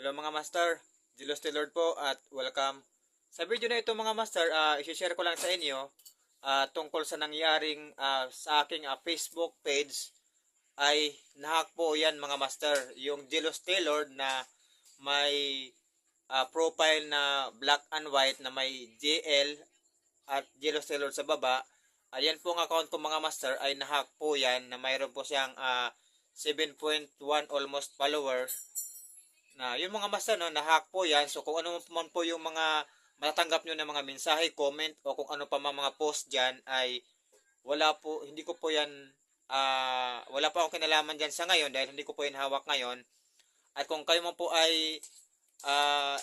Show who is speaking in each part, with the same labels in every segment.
Speaker 1: Hello mga master, Jilos Lord po at welcome. Sa video na ito mga master, i-share ko lang sa inyo tungkol sa nangyaring sa aking Facebook page ay nahack po yan mga master. Yung Jilos Lord na may profile na black and white na may JL at Jilos Lord sa baba. Ayan po ang account ko mga master ay nahack po yan na mayroon po siyang 7.1 almost followers na yung mga master no, na-hack po yan. So kung ano man po yung mga matatanggap nyo ng mga mensahe, comment o kung ano pa mga post dyan ay wala po, hindi ko po yan wala pa akong kinalaman dyan sa ngayon dahil hindi ko po yan hawak ngayon. At kung kayo man po ay uh,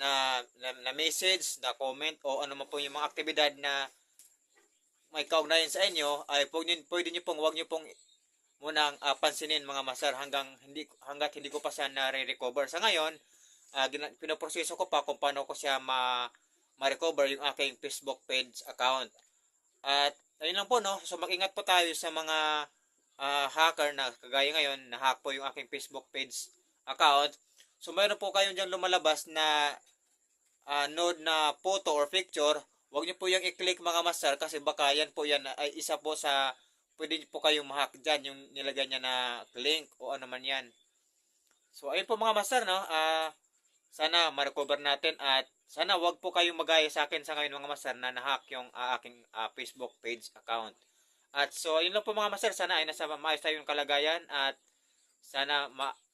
Speaker 1: na message, na comment o ano man po yung mga aktibidad na may kaugnayan sa inyo ay pwede nyo pong, wag nyo pong munang pansinin mga master hanggat hindi ko pa siya na-recover. Sa ngayon, pinoproseso ko pa kung paano ko siya ma-recover yung aking Facebook page account. At ayun lang po no. So mag-ingat po tayo sa mga hacker na kagaya ngayon, na-hack po yung aking Facebook page account. So mayroon po kayong diyan lumalabas na node na photo or picture. Huwag niyo po yung i-click mga master kasi baka yan po yan ay isa po sa pwede po kayong ma-hack dyan yung nilagay niya na link o ano man yan. So ayun po mga master no, sana ma-recover natin at sana wag po kayong magaya sa akin sa ngayon mga master na na-hack yung aking Facebook page account. At so ayun lang po mga master, sana ay nasa maayos tayo yung kalagayan at sana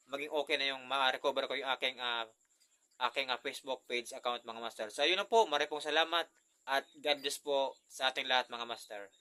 Speaker 1: maging okay na yung ma-recover ko yung aking Facebook page account mga master. So ayun lang po, maraming salamat at God bless po sa ating lahat mga master.